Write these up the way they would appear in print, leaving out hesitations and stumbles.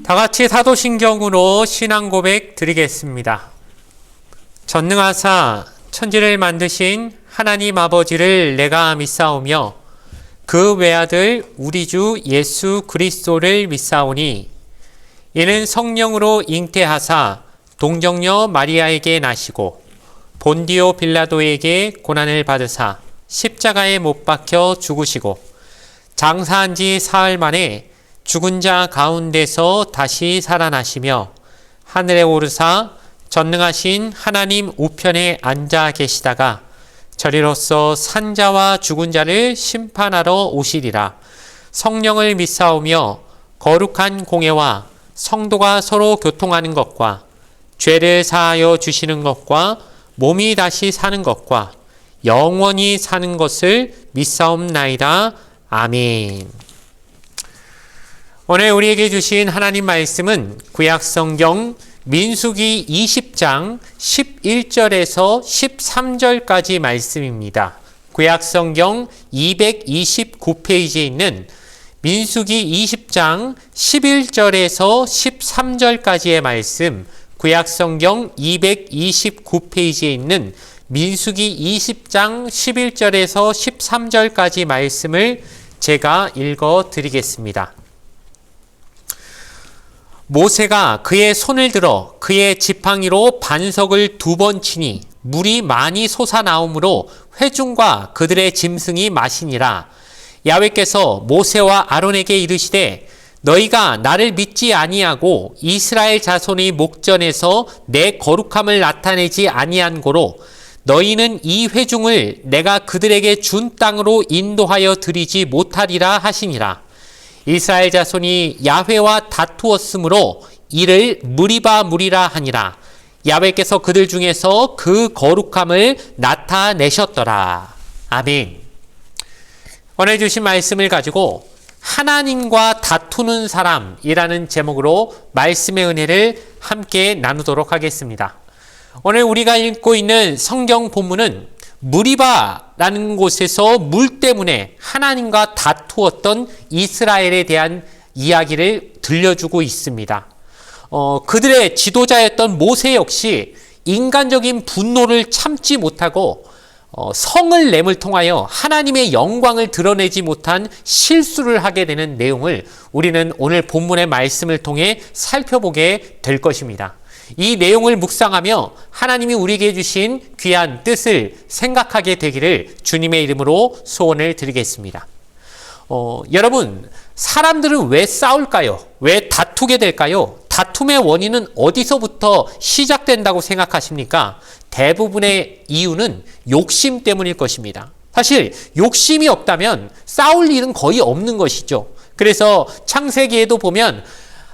다 같이 사도신경으로 신앙 고백 드리겠습니다. 전능하사 천지를 만드신 하나님 아버지를 내가 믿사오며 그 외아들 우리 주 예수 그리스도를 믿사오니 이는 성령으로 잉태하사 동정녀 마리아에게 나시고 본디오 빌라도에게 고난을 받으사 십자가에 못 박혀 죽으시고 장사한 지 사흘 만에 죽은 자 가운데서 다시 살아나시며 하늘에 오르사 전능하신 하나님 우편에 앉아 계시다가 저리로서 산 자와 죽은 자를 심판하러 오시리라. 성령을 믿사오며 거룩한 공예와 성도가 서로 교통하는 것과 죄를 사하여 주시는 것과 몸이 다시 사는 것과 영원히 사는 것을 믿사옵나이다. 아멘. 오늘 우리에게 주신 하나님 말씀은 구약성경 민수기 20장 11절에서 13절까지 말씀입니다. 구약성경 229페이지에 있는 민수기 20장 11절에서 13절까지의 말씀, 구약성경 229페이지에 있는 민수기 20장 11절에서 13절까지 말씀을 제가 읽어 드리겠습니다. 모세가 그의 손을 들어 그의 지팡이로 반석을 2번 치니 물이 많이 솟아나오므로 회중과 그들의 짐승이 마시니라. 야훼께서 모세와 아론에게 이르시되 너희가 나를 믿지 아니하고 이스라엘 자손의 목전에서 내 거룩함을 나타내지 아니한 고로 너희는 이 회중을 내가 그들에게 준 땅으로 인도하여 드리지 못하리라 하시니라. 이스라엘 자손이 야훼와 다투었으므로 이를 무리바 무리라 하니라. 야훼께서 그들 중에서 그 거룩함을 나타내셨더라. 아멘. 오늘 주신 말씀을 가지고 하나님과 다투는 사람이라는 제목으로 말씀의 은혜를 함께 나누도록 하겠습니다. 오늘 우리가 읽고 있는 성경 본문은 무리바라는 곳에서 물 때문에 하나님과 다투었던 이스라엘에 대한 이야기를 들려주고 있습니다. 그들의 지도자였던 모세 역시 인간적인 분노를 참지 못하고 성을 램을 통하여 하나님의 영광을 드러내지 못한 실수를 하게 되는 내용을 우리는 오늘 본문의 말씀을 통해 살펴보게 될 것입니다. 이 내용을 묵상하며 하나님이 우리에게 주신 귀한 뜻을 생각하게 되기를 주님의 이름으로 소원을 드리겠습니다. 여러분, 사람들은 왜 싸울까요? 왜 다투게 될까요? 다툼의 원인은 어디서부터 시작된다고 생각하십니까? 대부분의 이유는 욕심 때문일 것입니다. 사실 욕심이 없다면 싸울 일은 거의 없는 것이죠. 그래서 창세기에도 보면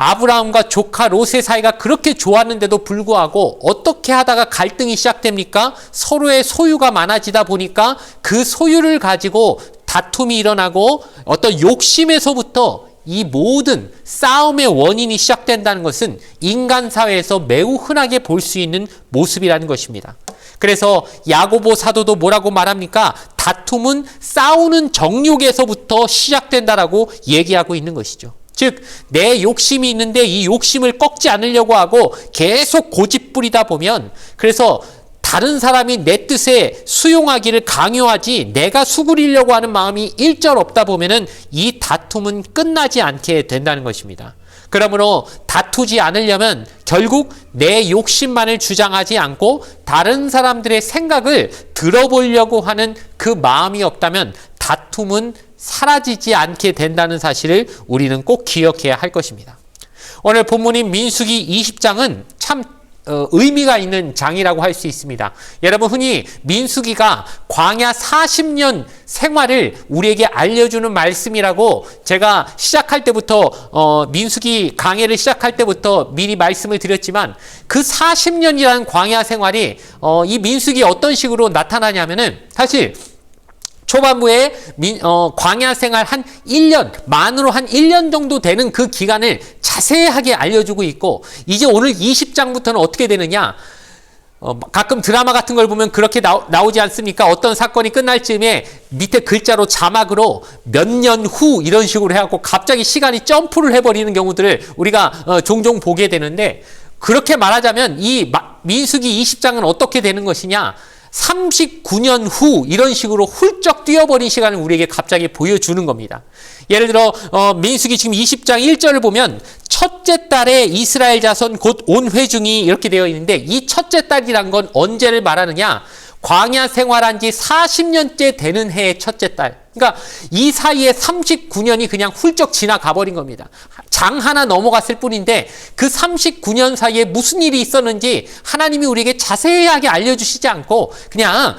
아브라함과 조카 롯의 사이가 그렇게 좋았는데도 불구하고 어떻게 하다가 갈등이 시작됩니까? 서로의 소유가 많아지다 보니까 그 소유를 가지고 다툼이 일어나고 어떤 욕심에서부터 이 모든 싸움의 원인이 시작된다는 것은 인간 사회에서 매우 흔하게 볼 수 있는 모습이라는 것입니다. 그래서 야고보 사도도 뭐라고 말합니까? 다툼은 싸우는 정욕에서부터 시작된다라고 얘기하고 있는 것이죠. 즉, 내 욕심이 있는데 이 욕심을 꺾지 않으려고 하고 계속 고집부리다 보면, 그래서 다른 사람이 내 뜻에 수용하기를 강요하지 내가 수그리려고 하는 마음이 일절 없다 보면은 이 다툼은 끝나지 않게 된다는 것입니다. 그러므로 다투지 않으려면 결국 내 욕심만을 주장하지 않고 다른 사람들의 생각을 들어보려고 하는 그 마음이 없다면 다툼은 사라지지 않게 된다는 사실을 우리는 꼭 기억해야 할 것입니다. 오늘 본문인 민수기 20장은 참 의미가 있는 장이라고 할 수 있습니다. 여러분, 흔히 민수기가 광야 40년 생활을 우리에게 알려주는 말씀이라고 제가 시작할 때부터 민수기 강해를 시작할 때부터 미리 말씀을 드렸지만, 그 40년이라는 광야 생활이 이 민수기 어떤 식으로 나타나냐면은, 사실 초반부에 광야 생활 한 1년, 만으로 한 1년 정도 되는 그 기간을 자세하게 알려주고 있고, 이제 오늘 20장부터는 어떻게 되느냐? 가끔 드라마 같은 걸 보면 그렇게 나오지 않습니까? 어떤 사건이 끝날 즈음에 밑에 글자로 자막으로 몇 년 후 이런 식으로 해갖고 갑자기 시간이 점프를 해버리는 경우들을 우리가 종종 보게 되는데, 그렇게 말하자면 이 민수기 20장은 어떻게 되는 것이냐? 39년 후 이런 식으로 훌쩍 뛰어버린 시간을 우리에게 갑자기 보여주는 겁니다. 예를 들어 민수기 지금 20장 1절을 보면 첫째 달에 이스라엘 자손 곧 온 회중이 이렇게 되어 있는데, 이 첫째 달이란 건 언제를 말하느냐? 광야 생활한 지 40년째 되는 해의 첫째 달. 그러니까 이 사이에 39년이 그냥 훌쩍 지나가 버린 겁니다. 장 하나 넘어갔을 뿐인데 그 39년 사이에 무슨 일이 있었는지 하나님이 우리에게 자세하게 알려주시지 않고 그냥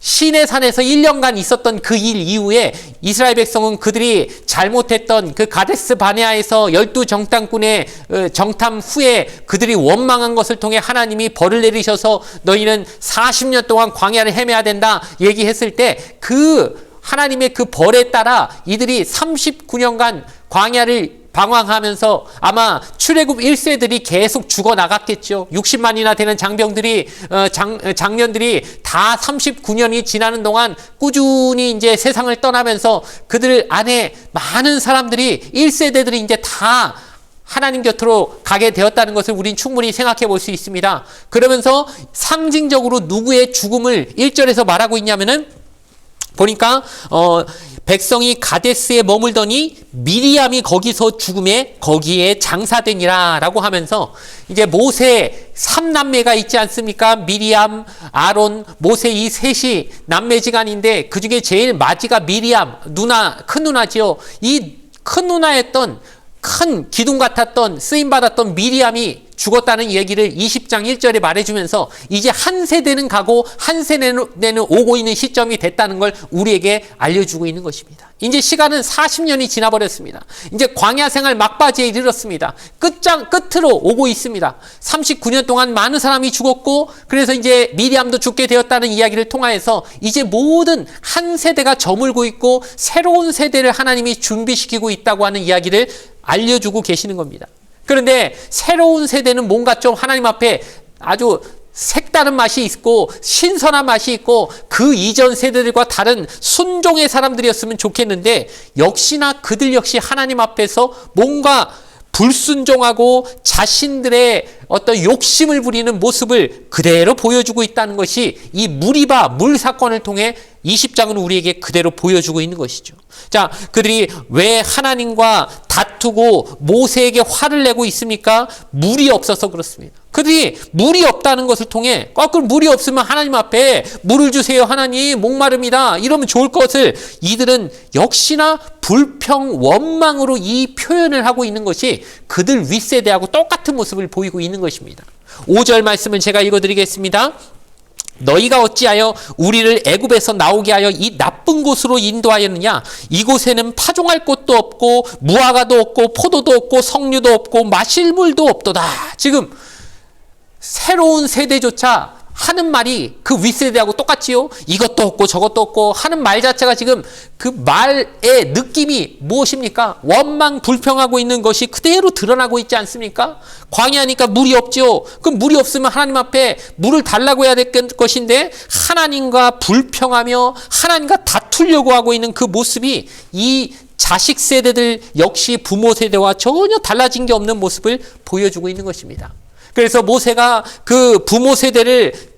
시내 산에서 1년간 있었던 그 일 이후에 이스라엘 백성은 그들이 잘못했던 그 가데스 바네아에서 12 정탐꾼의 정탐 후에 그들이 원망한 것을 통해 하나님이 벌을 내리셔서 너희는 40년 동안 광야를 헤매야 된다 얘기했을 때, 그 하나님의 그 벌에 따라 이들이 39년간 광야를 방황하면서 아마 출애굽 1세들이 계속 죽어나갔겠죠. 60만이나 되는 장병들이 장년들이 다 39년이 지나는 동안 꾸준히 이제 세상을 떠나면서 그들 안에 많은 사람들이 1세대들이 이제 다 하나님 곁으로 가게 되었다는 것을 우린 충분히 생각해 볼 수 있습니다. 그러면서 상징적으로 누구의 죽음을 1절에서 말하고 있냐면은 보니까 백성이 가데스에 머물더니 미리암이 거기서 죽음에 거기에 장사되니라 라고 하면서, 이제 모세 3남매가 있지 않습니까? 미리암, 아론, 모세 이 셋이 남매지간인데 그 중에 제일 마지가 미리암, 큰 누나지요. 이 큰 누나였던 큰 기둥 같았던 쓰임받았던 미리암이 죽었다는 얘기를 20장 1절에 말해주면서 이제 한 세대는 가고 한 세대는 오고 있는 시점이 됐다는 걸 우리에게 알려주고 있는 것입니다. 이제 시간은 40년이 지나버렸습니다. 이제 광야 생활 막바지에 이르렀습니다. 끝으로 오고 있습니다. 39년 동안 많은 사람이 죽었고, 그래서 이제 미리암도 죽게 되었다는 이야기를 통하여서 이제 모든 한 세대가 저물고 있고 새로운 세대를 하나님이 준비시키고 있다고 하는 이야기를 알려주고 계시는 겁니다. 그런데 새로운 세대는 뭔가 좀 하나님 앞에 아주 색다른 맛이 있고 신선한 맛이 있고 그 이전 세대들과 다른 순종의 사람들이었으면 좋겠는데, 역시나 그들 역시 하나님 앞에서 뭔가 불순종하고 자신들의 어떤 욕심을 부리는 모습을 그대로 보여주고 있다는 것이 이 무리바 물 사건을 통해 20장은 우리에게 그대로 보여주고 있는 것이죠. 자, 그들이 왜 하나님과 다투고 모세에게 화를 내고 있습니까? 물이 없어서 그렇습니다. 그들이 물이 없다는 것을 통해, 그럼 물이 없으면 하나님 앞에 물을 주세요 하나님 목마릅니다 이러면 좋을 것을, 이들은 역시나 불평 원망으로 이 표현을 하고 있는 것이 그들 윗세대하고 똑같은 모습을 보이고 있는 것입니다. 5절 말씀을 제가 읽어드리겠습니다. 너희가 어찌하여 우리를 애굽에서 나오게 하여 이 나쁜 곳으로 인도하였느냐? 이곳에는 파종할 곳도 없고 무화과도 없고 포도도 없고 석류도 없고 마실 물도 없도다. 지금 새로운 세대조차 하는 말이 그 윗세대하고 똑같지요. 이것도 없고 저것도 없고 하는 말 자체가 지금 그 말의 느낌이 무엇입니까? 원망 불평하고 있는 것이 그대로 드러나고 있지 않습니까? 광야니까 물이 없죠. 그럼 물이 없으면 하나님 앞에 물을 달라고 해야 될 것인데 하나님과 불평하며 하나님과 다투려고 하고 있는 그 모습이 이 자식 세대들 역시 부모 세대와 전혀 달라진 게 없는 모습을 보여주고 있는 것입니다. 그래서 모세가 그 부모 세대를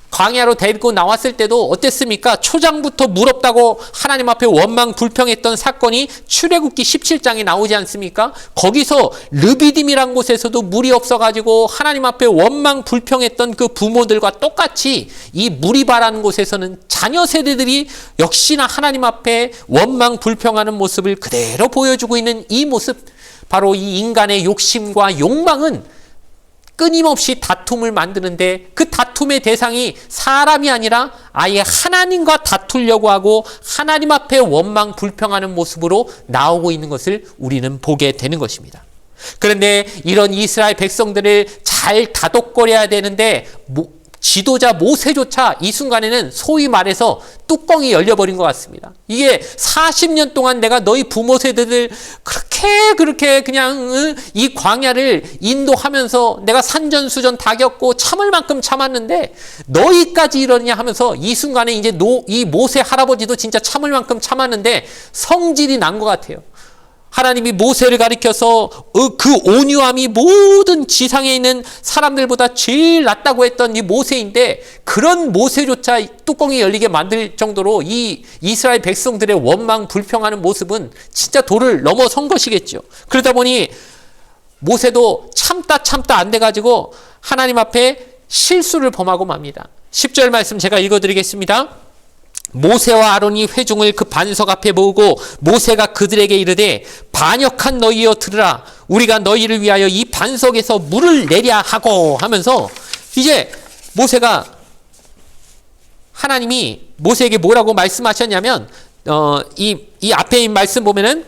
광야로 데리고 나왔을 때도 어땠습니까? 초장부터 물 없다고 하나님 앞에 원망 불평했던 사건이 출애굽기 17장에 나오지 않습니까? 거기서 르비딤이란 곳에서도 물이 없어가지고 하나님 앞에 원망 불평했던 그 부모들과 똑같이 이 무리바라는 곳에서는 자녀 세대들이 역시나 하나님 앞에 원망 불평하는 모습을 그대로 보여주고 있는 이 모습, 바로 이 인간의 욕심과 욕망은 끊임없이 다툼을 만드는데, 그 다툼의 대상이 사람이 아니라 아예 하나님과 다투려고 하고 하나님 앞에 원망 불평하는 모습으로 나오고 있는 것을 우리는 보게 되는 것입니다. 그런데 이런 이스라엘 백성들을 잘 다독거려야 되는데 지도자 모세조차 이 순간에는 소위 말해서 뚜껑이 열려버린 것 같습니다. 이게 40년 동안 내가 너희 부모 세대들 그렇게 그렇게 그냥 이 광야를 인도하면서 내가 산전수전 다 겪고 참을 만큼 참았는데 너희까지 이러냐 하면서 이 순간에 이제 이 모세 할아버지도 진짜 참을 만큼 참았는데 성질이 난 것 같아요. 하나님이 모세를 가리켜서 그 온유함이 모든 지상에 있는 사람들보다 제일 낫다고 했던 이 모세인데 그런 모세조차 뚜껑이 열리게 만들 정도로 이 이스라엘 백성들의 원망 불평하는 모습은 진짜 도를 넘어선 것이겠죠. 그러다 보니 모세도 참다 안 돼가지고 하나님 앞에 실수를 범하고 맙니다. 10절 말씀 제가 읽어드리겠습니다. 모세와 아론이 회중을 그 반석 앞에 모으고 모세가 그들에게 이르되 반역한 너희여 들으라. 우리가 너희를 위하여 이 반석에서 물을 내랴 하고 하면서 이제 모세가 하나님이 모세에게 뭐라고 말씀하셨냐면 이 앞에 있는 말씀 보면은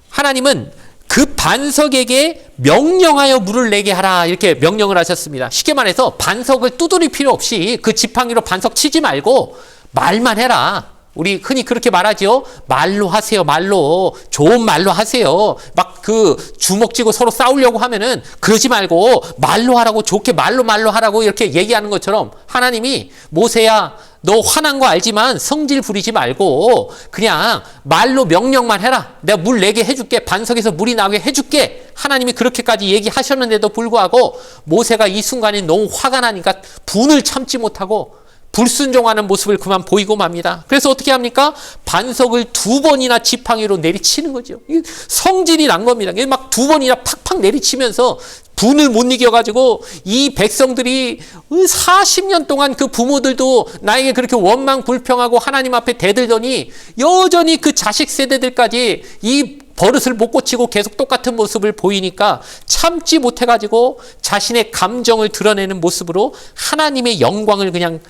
하나님은 그 반석에게 명령하여 물을 내게 하라 이렇게 명령을 하셨습니다. 쉽게 말해서 반석을 두드릴 필요 없이 그 지팡이로 반석 치지 말고 말만 해라. 우리 흔히 그렇게 말하죠. 말로 하세요. 말로. 좋은 말로 하세요. 막 그 주먹 쥐고 서로 싸우려고 하면은 그러지 말고 말로 하라고, 좋게 말로 하라고 이렇게 얘기하는 것처럼 하나님이 모세야 너 화난 거 알지만 성질 부리지 말고 그냥 말로 명령만 해라. 내가 물 내게 해줄게. 반석에서 물이 나게 해줄게. 하나님이 그렇게까지 얘기하셨는데도 불구하고 모세가 이 순간에 너무 화가 나니까 분을 참지 못하고 불순종하는 모습을 그만 보이고 맙니다. 그래서 어떻게 합니까? 반석을 2번이나 지팡이로 내리치는 거죠. 성질이 난 겁니다. 막 2번이나 팍팍 내리치면서 분을 못 이겨가지고 이 백성들이 40년 동안 그 부모들도 나에게 그렇게 원망 불평하고 하나님 앞에 대들더니 여전히 그 자식 세대들까지 이 버릇을 못 고치고 계속 똑같은 모습을 보이니까 참지 못해가지고 자신의 감정을 드러내는 모습으로 하나님의 영광을 그냥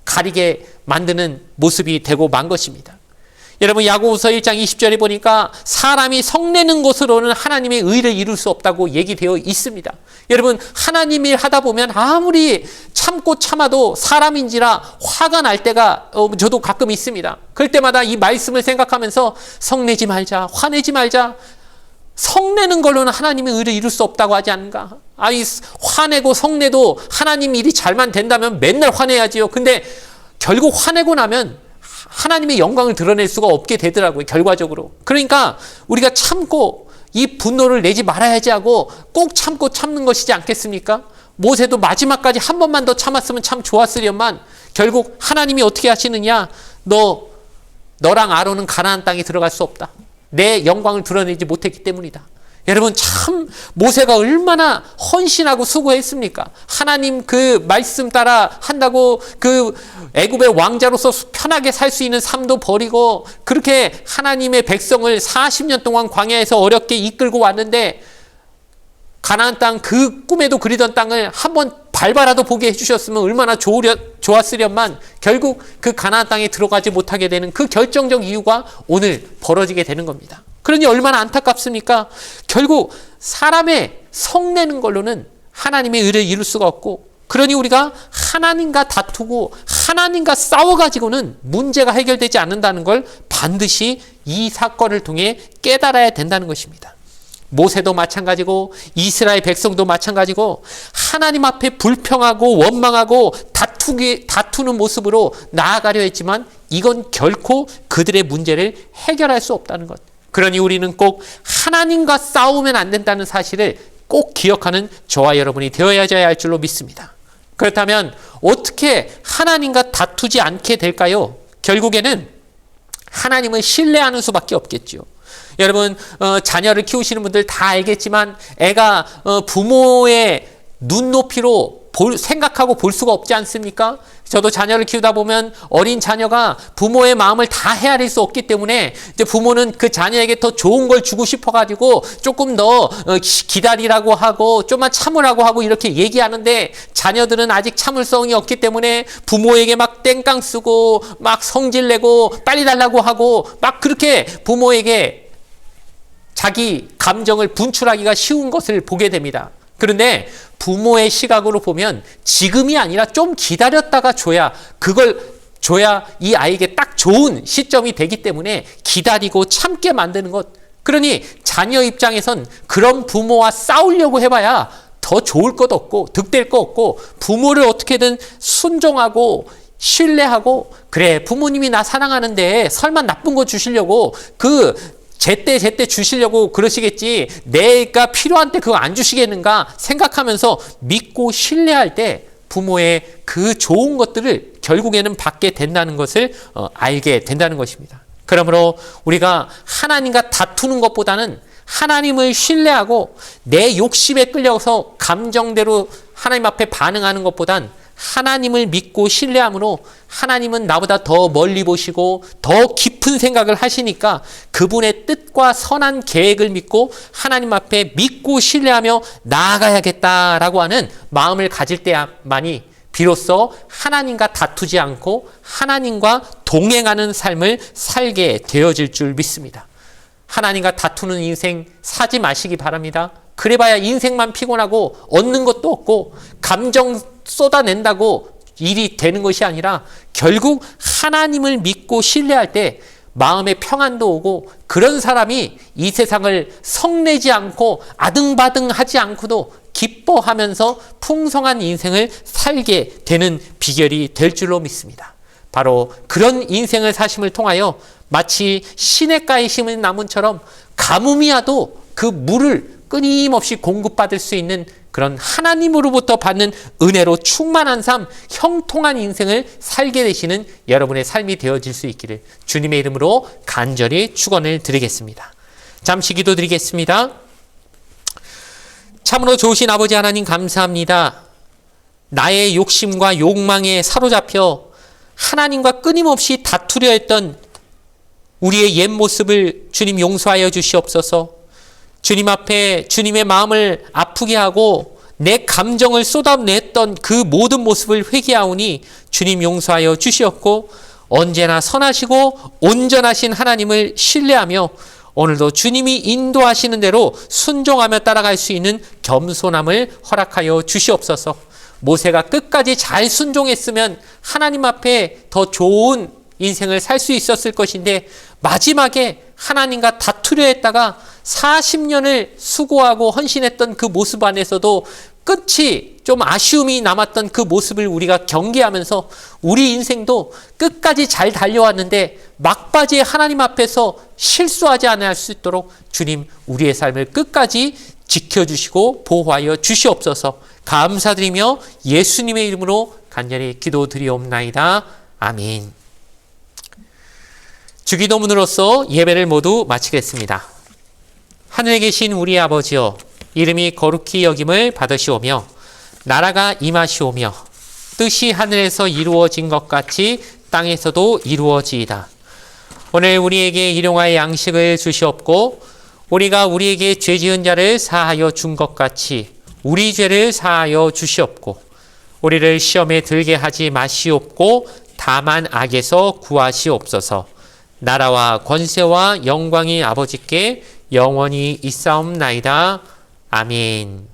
가리게 만드는 모습이 되고 만 것입니다. 여러분 야고보서 1장 20절에 보니까 사람이 성내는 것으로는 하나님의 의를 이룰 수 없다고 얘기되어 있습니다. 여러분 하나님 일 하다 보면 아무리 참고 참아도 사람인지라 화가 날 때가 저도 가끔 있습니다. 그럴 때마다 이 말씀을 생각하면서 성내지 말자, 화내지 말자. 성내는 걸로는 하나님의 의를 이룰 수 없다고 하지 않는가? 아니 화내고 성내도 하나님 일이 잘만 된다면 맨날 화내야지요. 근데 결국 화내고 나면 하나님의 영광을 드러낼 수가 없게 되더라고요. 결과적으로. 그러니까 우리가 참고 이 분노를 내지 말아야지 하고 꼭 참고 참는 것이지 않겠습니까? 모세도 마지막까지 한 번만 더 참았으면 참 좋았으련만 결국 하나님이 어떻게 하시느냐? 너랑 아론은 가나안 땅에 들어갈 수 없다. 내 영광을 드러내지 못했기 때문이다. 여러분 참 모세가 얼마나 헌신하고 수고했습니까? 하나님 그 말씀 따라 한다고 그 애굽의 왕자로서 편하게 살 수 있는 삶도 버리고 그렇게 하나님의 백성을 40년 동안 광야에서 어렵게 이끌고 왔는데 가나안 땅 그 꿈에도 그리던 땅을 한번 밟아라도 보게 해주셨으면 얼마나 좋았으련만 결국 그 가나안 땅에 들어가지 못하게 되는 그 결정적 이유가 오늘 벌어지게 되는 겁니다. 그러니 얼마나 안타깝습니까? 결국 사람의 성내는 걸로는 하나님의 의를 이룰 수가 없고 그러니 우리가 하나님과 다투고 하나님과 싸워가지고는 문제가 해결되지 않는다는 걸 반드시 이 사건을 통해 깨달아야 된다는 것입니다. 모세도 마찬가지고 이스라엘 백성도 마찬가지고 하나님 앞에 불평하고 원망하고 다투는 모습으로 나아가려 했지만 이건 결코 그들의 문제를 해결할 수 없다는 것. 그러니 우리는 꼭 하나님과 싸우면 안 된다는 사실을 꼭 기억하는 저와 여러분이 되어야져야 할 줄로 믿습니다. 그렇다면 어떻게 하나님과 다투지 않게 될까요? 결국에는 하나님을 신뢰하는 수밖에 없겠죠. 여러분 자녀를 키우시는 분들 다 알겠지만 애가 부모의 눈높이로 생각하고 볼 수가 없지 않습니까? 저도 자녀를 키우다 보면 어린 자녀가 부모의 마음을 다 헤아릴 수 없기 때문에 이제 부모는 그 자녀에게 더 좋은 걸 주고 싶어가지고 조금 더 기다리라고 하고 좀만 참으라고 하고 이렇게 얘기하는데 자녀들은 아직 참을성이 없기 때문에 부모에게 막 땡깡 쓰고 막 성질내고 빨리 달라고 하고 막 그렇게 부모에게 자기 감정을 분출하기가 쉬운 것을 보게 됩니다. 그런데 부모의 시각으로 보면 지금이 아니라 좀 기다렸다가 줘야 그걸 줘야 이 아이에게 딱 좋은 시점이 되기 때문에 기다리고 참게 만드는 것. 그러니 자녀 입장에선 그런 부모와 싸우려고 해봐야 더 좋을 것 없고 득될 것 없고, 부모를 어떻게든 순종하고 신뢰하고, 그래 부모님이 나 사랑하는데 설마 나쁜 거 주시려고 제때 주시려고 그러시겠지, 내가 필요한 때 그거 안 주시겠는가 생각하면서 믿고 신뢰할 때 부모의 그 좋은 것들을 결국에는 받게 된다는 것을 알게 된다는 것입니다. 그러므로 우리가 하나님과 다투는 것보다는 하나님을 신뢰하고 내 욕심에 끌려서 감정대로 하나님 앞에 반응하는 것보단 하나님을 믿고 신뢰함으로, 하나님은 나보다 더 멀리 보시고 더 깊은 생각을 하시니까 그분의 뜻과 선한 계획을 믿고 하나님 앞에 믿고 신뢰하며 나아가야겠다라고 하는 마음을 가질 때만이 비로소 하나님과 다투지 않고 하나님과 동행하는 삶을 살게 되어질 줄 믿습니다. 하나님과 다투는 인생 사지 마시기 바랍니다. 그래봐야 인생만 피곤하고 얻는 것도 없고 감정 쏟아낸다고 일이 되는 것이 아니라, 결국 하나님을 믿고 신뢰할 때 마음의 평안도 오고, 그런 사람이 이 세상을 성내지 않고 아등바등하지 않고도 기뻐하면서 풍성한 인생을 살게 되는 비결이 될 줄로 믿습니다. 바로 그런 인생을 사심을 통하여 마치 시냇가에 심은 나무처럼 가뭄이 와도 그 물을 끊임없이 공급받을 수 있는 그런 하나님으로부터 받는 은혜로 충만한 삶, 형통한 인생을 살게 되시는 여러분의 삶이 되어질 수 있기를 주님의 이름으로 간절히 축원을 드리겠습니다. 잠시 기도드리겠습니다. 참으로 좋으신 아버지 하나님 감사합니다. 나의 욕심과 욕망에 사로잡혀 하나님과 끊임없이 다투려 했던 우리의 옛 모습을 주님 용서하여 주시옵소서. 주님 앞에 주님의 마음을 아프게 하고 내 감정을 쏟아냈던 그 모든 모습을 회개하오니 주님 용서하여 주시옵고, 언제나 선하시고 온전하신 하나님을 신뢰하며 오늘도 주님이 인도하시는 대로 순종하며 따라갈 수 있는 겸손함을 허락하여 주시옵소서. 모세가 끝까지 잘 순종했으면 하나님 앞에 더 좋은 인생을 살 수 있었을 것인데, 마지막에 하나님과 다투려 했다가 40년을 수고하고 헌신했던 그 모습 안에서도 끝이 좀 아쉬움이 남았던 그 모습을 우리가 경계하면서, 우리 인생도 끝까지 잘 달려왔는데 막바지에 하나님 앞에서 실수하지 않을 수 있도록 주님 우리의 삶을 끝까지 지켜주시고 보호하여 주시옵소서. 감사드리며 예수님의 이름으로 간절히 기도드리옵나이다. 아멘. 주기도문으로서 예배를 모두 마치겠습니다. 하늘에 계신 우리 아버지여, 이름이 거룩히 여김을 받으시오며 나라가 임하시오며 뜻이 하늘에서 이루어진 것 같이 땅에서도 이루어지이다. 오늘 우리에게 일용할 양식을 주시옵고, 우리가 우리에게 죄 지은 자를 사하여 준 것 같이 우리 죄를 사하여 주시옵고, 우리를 시험에 들게 하지 마시옵고 다만 악에서 구하시옵소서. 나라와 권세와 영광이 아버지께 영원히 있사옵나이다. 아멘.